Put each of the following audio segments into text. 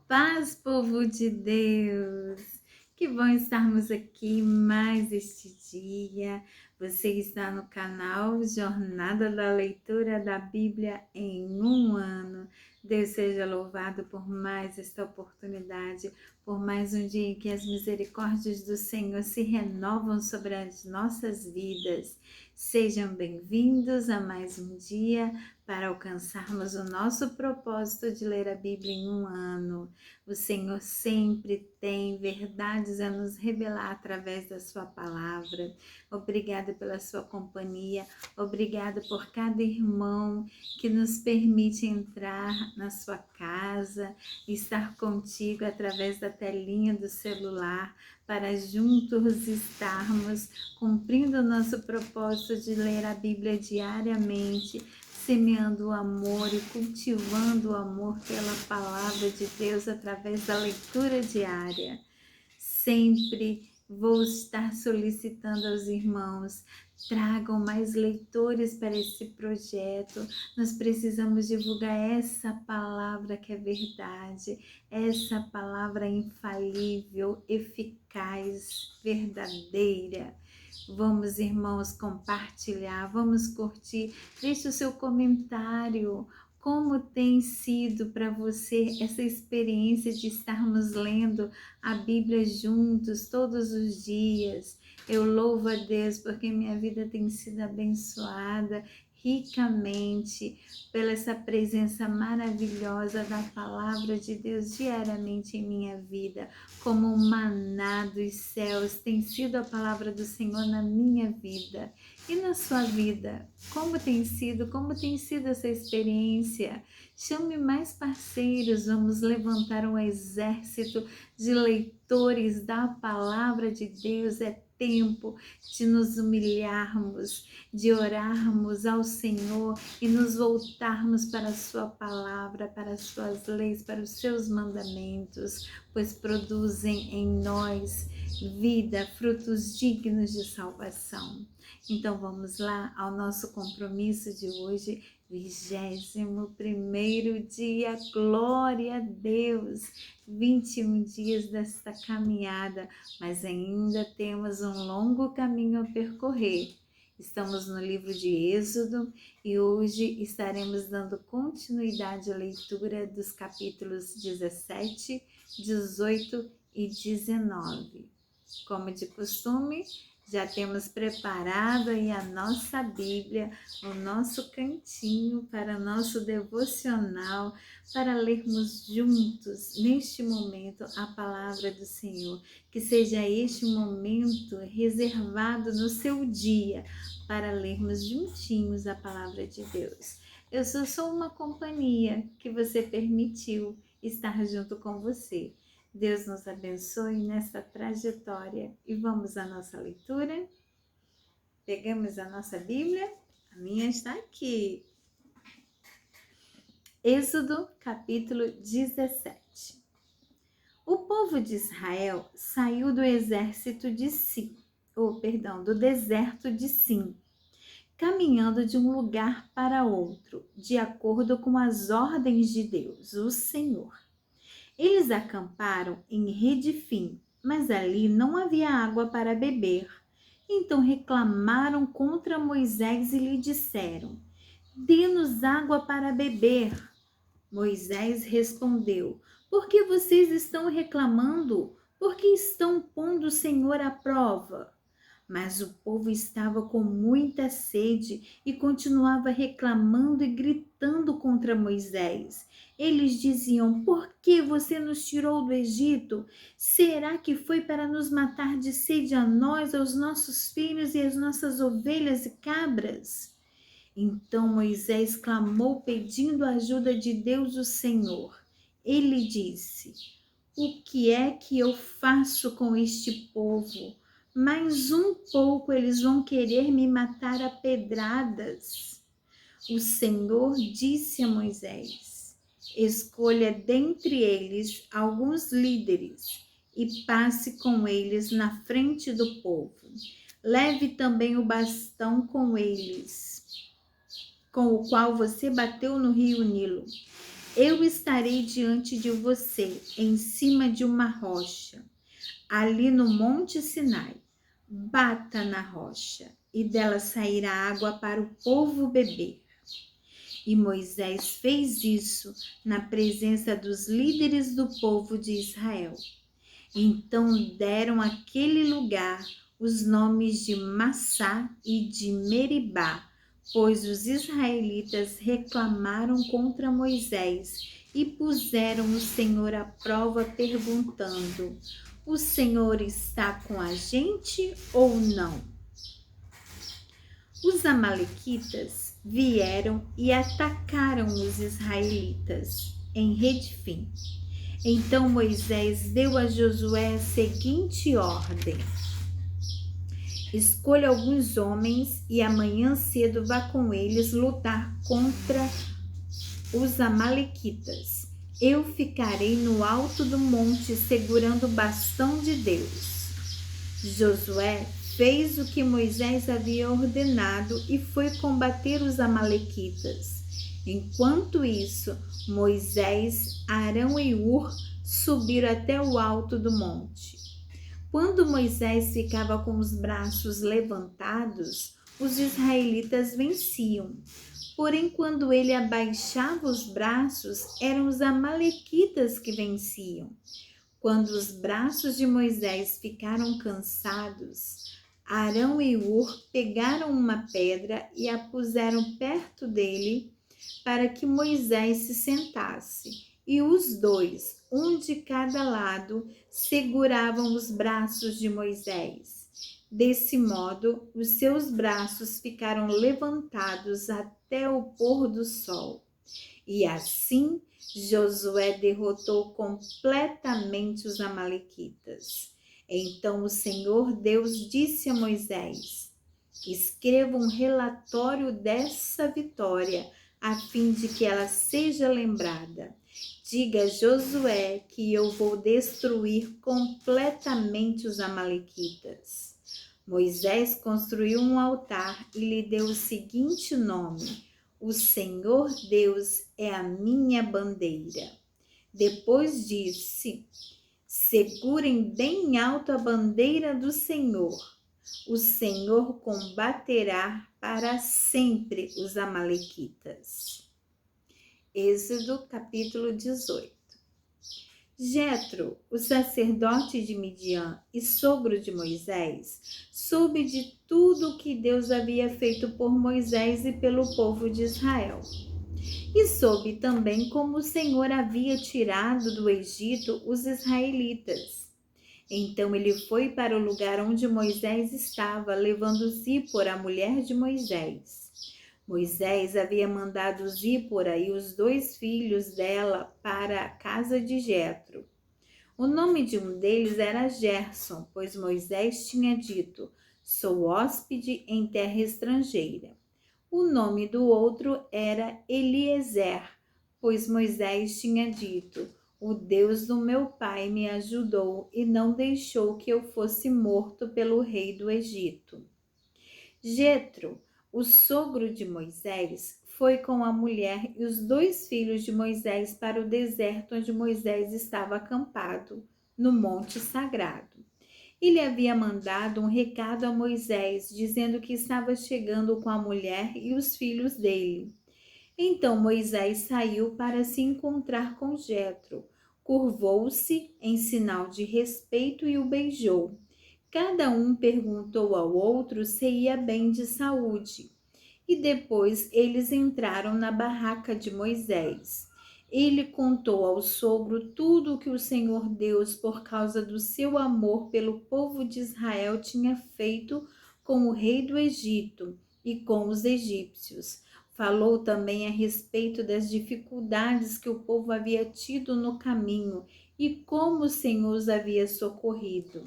Paz, povo de Deus! Que bom estarmos aqui mais este dia. Você está no canal Jornada da Leitura da Bíblia em um ano. Deus seja louvado por mais esta oportunidade, por mais um dia em que as misericórdias do Senhor se renovam sobre as nossas vidas. Sejam bem-vindos a mais um dia para alcançarmos o nosso propósito de ler a Bíblia em um ano. O Senhor sempre tem verdades a nos revelar através da sua palavra. Obrigada pela sua companhia, obrigada por cada irmão que nos permite entrar na sua casa, estar contigo através da telinha do celular, para juntos estarmos cumprindo o nosso propósito de ler a Bíblia diariamente, semeando o amor e cultivando o amor pela palavra de Deus através da leitura diária. Sempre vou estar solicitando aos irmãos, tragam mais leitores para esse projeto. Nós precisamos divulgar essa palavra que é verdade, essa palavra infalível, eficaz, verdadeira. Vamos, irmãos, compartilhar, vamos curtir, deixe o seu comentário. Como tem sido para você essa experiência de estarmos lendo a Bíblia juntos todos os dias? Eu louvo a Deus porque minha vida tem sido abençoada ricamente pela essa presença maravilhosa da palavra de Deus diariamente em minha vida. Como um maná dos céus tem sido a palavra do Senhor na minha vida. E na sua vida, como tem sido essa experiência? Chame mais parceiros, vamos levantar um exército de leitores da palavra de Deus. É tempo de nos humilharmos, de orarmos ao Senhor e nos voltarmos para a sua palavra, para as suas leis, para os seus mandamentos, pois produzem em nós vida, frutos dignos de salvação. Então vamos lá ao nosso compromisso de hoje, 21º dia, glória a Deus, 21 dias desta caminhada, mas ainda temos um longo caminho a percorrer. Estamos no livro de Êxodo e hoje estaremos dando continuidade à leitura dos capítulos 17, 18 e 19. Como de costume, já temos preparado aí a nossa Bíblia, o nosso cantinho para o nosso devocional, para lermos juntos, neste momento, a palavra do Senhor. Que seja este momento reservado no seu dia para lermos juntinhos a palavra de Deus. Eu sou uma companhia que você permitiu estar junto com você. Deus nos abençoe nessa trajetória e vamos à nossa leitura. Pegamos a nossa Bíblia, a minha está aqui. Êxodo capítulo 17. O povo de Israel saiu do do deserto de Sim, caminhando de um lugar para outro, de acordo com as ordens de Deus, o Senhor. Eles acamparam em Redifim, mas ali não havia água para beber. Então reclamaram contra Moisés e lhe disseram: Dê-nos água para beber. Moisés respondeu: Por que vocês estão reclamando? Por que estão pondo o Senhor à prova? Mas o povo estava com muita sede e continuava reclamando e gritando contra Moisés. Eles diziam: Por que você nos tirou do Egito? Será que foi para nos matar de sede a nós, aos nossos filhos e às nossas ovelhas e cabras? Então Moisés clamou pedindo a ajuda de Deus, o Senhor. Ele disse: O que é que eu faço com este povo? Mais um pouco eles vão querer me matar a pedradas. O Senhor disse a Moisés: Escolha dentre eles alguns líderes e passe com eles na frente do povo. Leve também o bastão com eles, com o qual você bateu no rio Nilo. Eu estarei diante de você, em cima de uma rocha, ali no Monte Sinai. Bata na rocha, e dela sairá água para o povo beber. E Moisés fez isso na presença dos líderes do povo de Israel. Então deram àquele lugar os nomes de Massá e de Meribá, pois os israelitas reclamaram contra Moisés e puseram o Senhor à prova, perguntando: o Senhor está com a gente ou não? Os amalequitas vieram e atacaram os israelitas em Redfim. Então Moisés deu a Josué a seguinte ordem: escolha alguns homens e amanhã cedo vá com eles lutar contra os amalequitas. Eu ficarei no alto do monte segurando o bastão de Deus. Josué fez o que Moisés havia ordenado e foi combater os amalequitas. Enquanto isso, Moisés, Arão e Hur subiram até o alto do monte. Quando Moisés ficava com os braços levantados, os israelitas venciam. Porém, quando ele abaixava os braços, eram os amalequitas que venciam. Quando os braços de Moisés ficaram cansados, Arão e Hur pegaram uma pedra e a puseram perto dele para que Moisés se sentasse. E os dois, um de cada lado, seguravam os braços de Moisés. Desse modo, os seus braços ficaram levantados até o pôr do sol. E assim, Josué derrotou completamente os amalequitas. Então o Senhor Deus disse a Moisés: escreva um relatório dessa vitória, a fim de que ela seja lembrada. Diga a Josué que eu vou destruir completamente os amalequitas. Moisés construiu um altar e lhe deu o seguinte nome: o Senhor Deus é a minha bandeira. Depois disse: segurem bem alto a bandeira do Senhor. O Senhor combaterá para sempre os amalequitas. Êxodo capítulo 18. Jetro, o sacerdote de Midian e sogro de Moisés, soube de tudo o que Deus havia feito por Moisés e pelo povo de Israel. E soube também como o Senhor havia tirado do Egito os israelitas. Então ele foi para o lugar onde Moisés estava, levando Zípora, a mulher de Moisés. Moisés havia mandado Zípora e os 2 filhos dela para a casa de Jetro. O nome de um deles era Gerson, pois Moisés tinha dito: sou hóspede em terra estrangeira. O nome do outro era Eliezer, pois Moisés tinha dito: o Deus do meu pai me ajudou e não deixou que eu fosse morto pelo rei do Egito. Jetro, o sogro de Moisés, foi com a mulher e os 2 filhos de Moisés para o deserto onde Moisés estava acampado, no monte sagrado. Ele havia mandado um recado a Moisés, dizendo que estava chegando com a mulher e os filhos dele. Então Moisés saiu para se encontrar com Jetro, curvou-se em sinal de respeito e o beijou. Cada um perguntou ao outro se ia bem de saúde. E depois eles entraram na barraca de Moisés. Ele contou ao sogro tudo o que o Senhor Deus, por causa do seu amor pelo povo de Israel, tinha feito com o rei do Egito e com os egípcios. Falou também a respeito das dificuldades que o povo havia tido no caminho e como o Senhor os havia socorrido.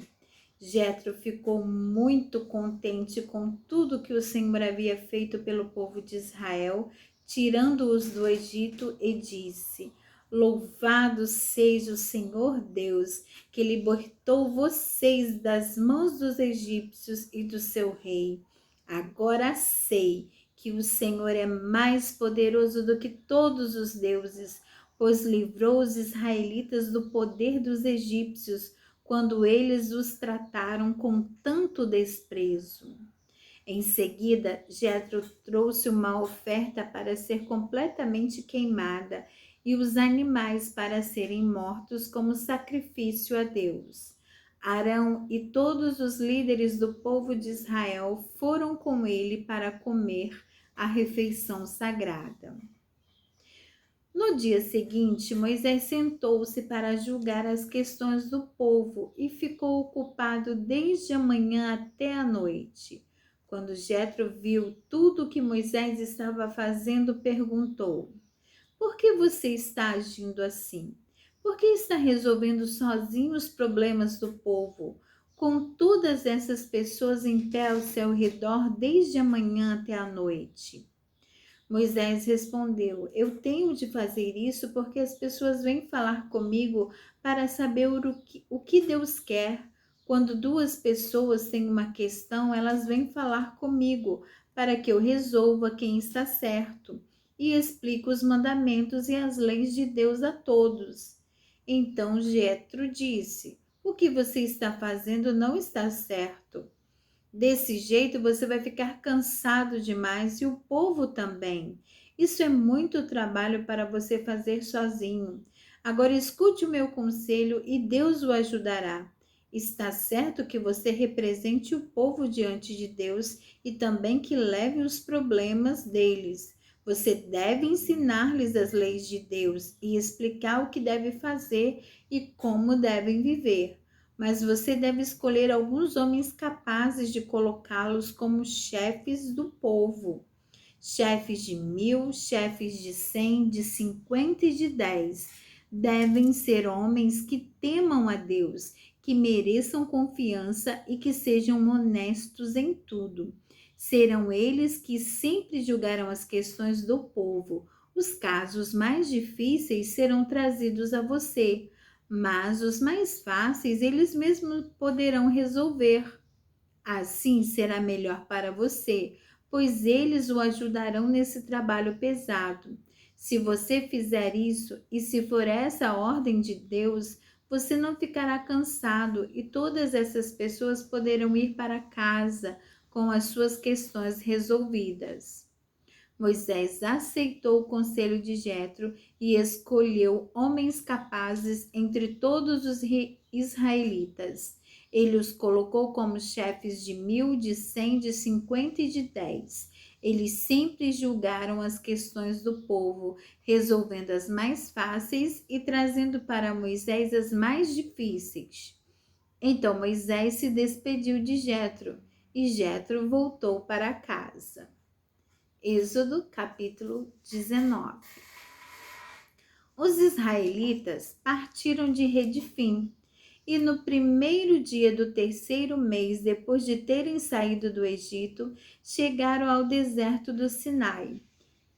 Jetro ficou muito contente com tudo que o Senhor havia feito pelo povo de Israel, tirando-os do Egito, e disse: louvado seja o Senhor Deus, que libertou vocês das mãos dos egípcios e do seu rei. Agora sei que o Senhor é mais poderoso do que todos os deuses, pois livrou os israelitas do poder dos egípcios, quando eles os trataram com tanto desprezo. Em seguida, Jetro trouxe uma oferta para ser completamente queimada e os animais para serem mortos como sacrifício a Deus. Arão e todos os líderes do povo de Israel foram com ele para comer a refeição sagrada. No dia seguinte, Moisés sentou-se para julgar as questões do povo e ficou ocupado desde a manhã até a noite. Quando Jetro viu tudo o que Moisés estava fazendo, perguntou: por que você está agindo assim? Por que está resolvendo sozinho os problemas do povo, com todas essas pessoas em pé ao seu redor desde a manhã até a noite? Moisés respondeu: eu tenho de fazer isso porque as pessoas vêm falar comigo para saber o que Deus quer. Quando duas pessoas têm uma questão, elas vêm falar comigo para que eu resolva quem está certo e explique os mandamentos e as leis de Deus a todos. Então Jetro disse: o que você está fazendo não está certo. Desse jeito você vai ficar cansado demais e o povo também. Isso é muito trabalho para você fazer sozinho. Agora escute o meu conselho e Deus o ajudará. Está certo que você represente o povo diante de Deus e também que leve os problemas deles. Você deve ensinar-lhes as leis de Deus e explicar o que deve fazer e como devem viver. Mas você deve escolher alguns homens capazes de colocá-los como chefes do povo. Chefes de 1.000, chefes de 100, de 50 e de 10. Devem ser homens que temam a Deus, que mereçam confiança e que sejam honestos em tudo. Serão eles que sempre julgarão as questões do povo. Os casos mais difíceis serão trazidos a você, mas os mais fáceis eles mesmos poderão resolver. Assim será melhor para você, pois eles o ajudarão nesse trabalho pesado. Se você fizer isso e se for essa a ordem de Deus, você não ficará cansado e todas essas pessoas poderão ir para casa com as suas questões resolvidas. Moisés aceitou o conselho de Jetro e escolheu homens capazes entre todos os israelitas. Ele os colocou como chefes de 1.000, de 100, de 50 e de 10. Eles sempre julgaram as questões do povo, resolvendo as mais fáceis e trazendo para Moisés as mais difíceis. Então Moisés se despediu de Jetro e Jetro voltou para casa. Êxodo capítulo 19. Os israelitas partiram de Redifim e no primeiro dia do terceiro mês, depois de terem saído do Egito, chegaram ao deserto do Sinai.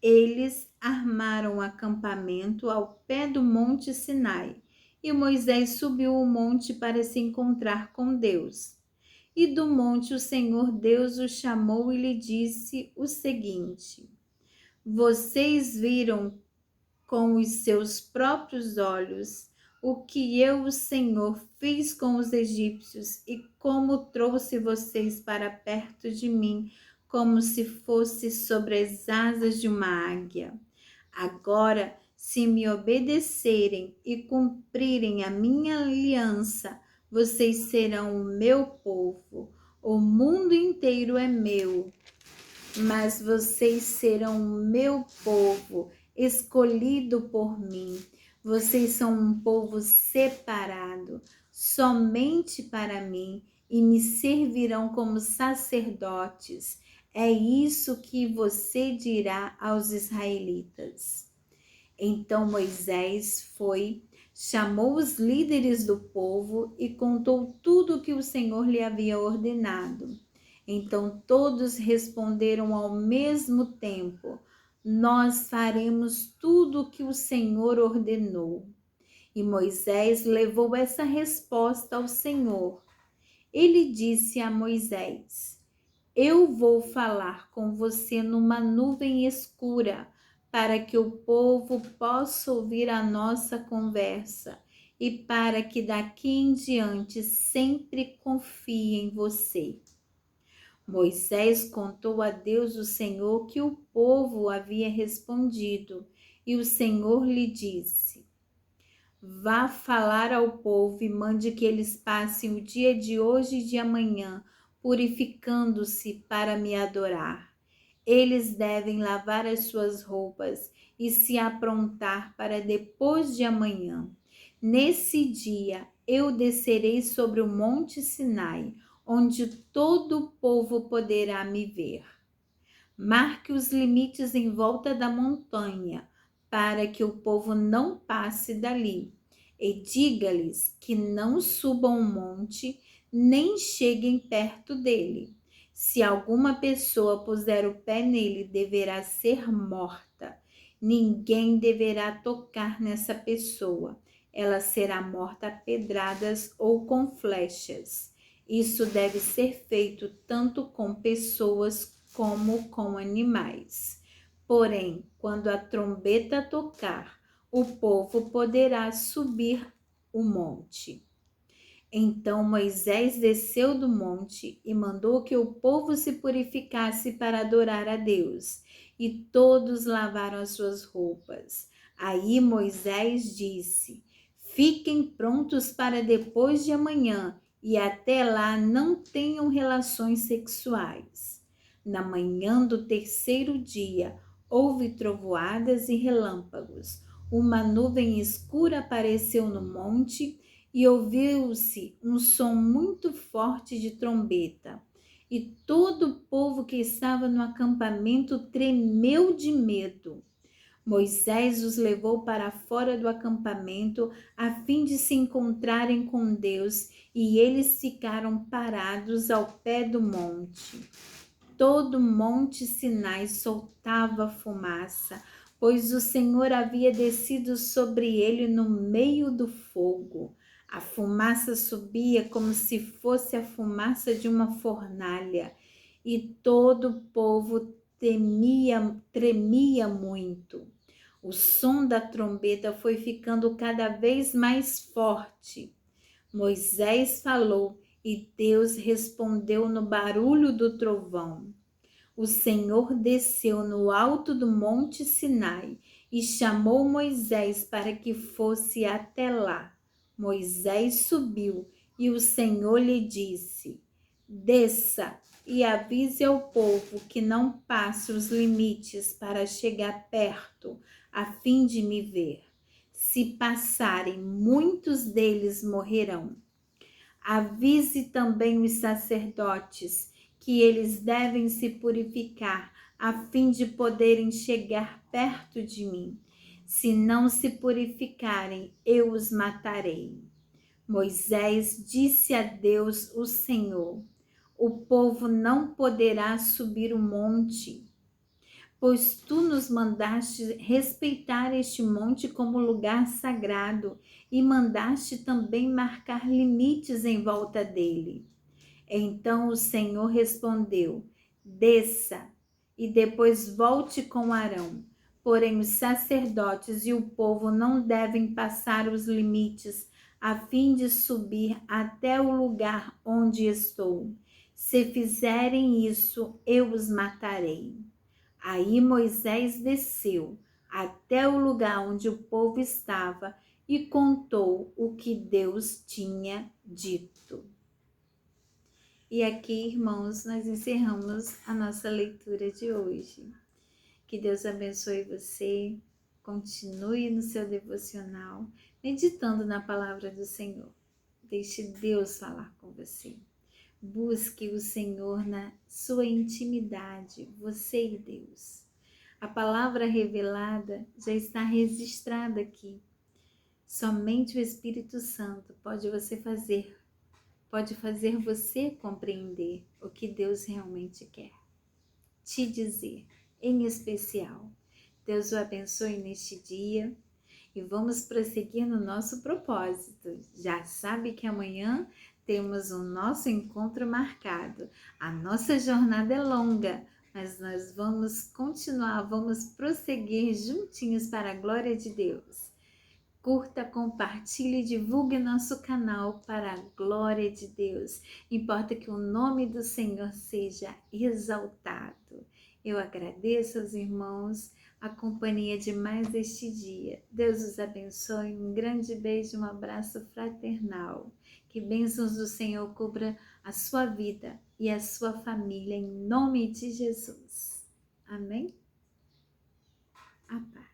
Eles armaram um acampamento ao pé do monte Sinai e Moisés subiu o monte para se encontrar com Deus. E do monte o Senhor Deus o chamou e lhe disse o seguinte: vocês viram com os seus próprios olhos o que eu, o Senhor, fiz com os egípcios e como trouxe vocês para perto de mim, como se fosse sobre as asas de uma águia. Agora, se me obedecerem e cumprirem a minha aliança, vocês serão o meu povo. O mundo inteiro é meu, mas vocês serão o meu povo, escolhido por mim. Vocês são um povo separado, somente para mim, e me servirão como sacerdotes. É isso que você dirá aos israelitas. Então Moisés foi, chamou os líderes do povo e contou tudo o que o Senhor lhe havia ordenado. Então todos responderam ao mesmo tempo: nós faremos tudo o que o Senhor ordenou. E Moisés levou essa resposta ao Senhor. Ele disse a Moisés: eu vou falar com você numa nuvem escura, para que o povo possa ouvir a nossa conversa e para que daqui em diante sempre confie em você. Moisés contou a Deus o Senhor que o povo havia respondido, e o Senhor lhe disse: Vá falar ao povo e mande que eles passem o dia de hoje e de amanhã, purificando-se para me adorar. Eles devem lavar as suas roupas e se aprontar para depois de amanhã. Nesse dia eu descerei sobre o monte Sinai, onde todo o povo poderá me ver. Marque os limites em volta da montanha, para que o povo não passe dali. E diga-lhes que não subam o monte, nem cheguem perto dele. Se alguma pessoa puser o pé nele, deverá ser morta. Ninguém deverá tocar nessa pessoa. Ela será morta a pedradas ou com flechas. Isso deve ser feito tanto com pessoas como com animais. Porém, quando a trombeta tocar, o povo poderá subir o monte. Então Moisés desceu do monte e mandou que o povo se purificasse para adorar a Deus, e todos lavaram as suas roupas. Aí Moisés disse: Fiquem prontos para depois de amanhã, e até lá não tenham relações sexuais. Na manhã do terceiro dia, houve trovoadas e relâmpagos. Uma nuvem escura apareceu no monte e ouviu-se um som muito forte de trombeta. E todo o povo que estava no acampamento tremeu de medo. Moisés os levou para fora do acampamento a fim de se encontrarem com Deus, e eles ficaram parados ao pé do monte. Todo o monte Sinai soltava fumaça, pois o Senhor havia descido sobre ele no meio do fogo. A fumaça subia como se fosse a fumaça de uma fornalha, e todo o povo tremia muito. O som da trombeta foi ficando cada vez mais forte. Moisés falou e Deus respondeu no barulho do trovão. O Senhor desceu no alto do monte Sinai e chamou Moisés para que fosse até lá. Moisés subiu e o Senhor lhe disse: Desça e avise ao povo que não passe os limites para chegar perto, a fim de me ver. Se passarem, muitos deles morrerão. Avise também os sacerdotes que eles devem se purificar, a fim de poderem chegar perto de mim. Se não se purificarem, eu os matarei. Moisés disse a Deus, o Senhor: O povo não poderá subir o monte, pois tu nos mandaste respeitar este monte como lugar sagrado e mandaste também marcar limites em volta dele. Então o Senhor respondeu: Desça e depois volte com Arão. Porém, os sacerdotes e o povo não devem passar os limites a fim de subir até o lugar onde estou. Se fizerem isso, eu os matarei. Aí Moisés desceu até o lugar onde o povo estava e contou o que Deus tinha dito. E aqui, irmãos, nós encerramos a nossa leitura de hoje. Que Deus abençoe você, continue no seu devocional, meditando na palavra do Senhor. Deixe Deus falar com você. Busque o Senhor na sua intimidade, você e Deus. A palavra revelada já está registrada aqui. Somente o Espírito Santo pode fazer você compreender o que Deus realmente quer te dizer, em especial. Deus o abençoe neste dia e vamos prosseguir no nosso propósito. Já sabe que amanhã temos o nosso encontro marcado. A nossa jornada é longa, mas nós vamos continuar, vamos prosseguir juntinhos para a glória de Deus. Curta, compartilhe e divulgue nosso canal para a glória de Deus. Importa que o nome do Senhor seja exaltado. Eu agradeço aos irmãos a companhia de mais este dia. Deus os abençoe. Um grande beijo, um abraço fraternal. Que bênçãos do Senhor cubra a sua vida e a sua família em nome de Jesus. Amém? A paz.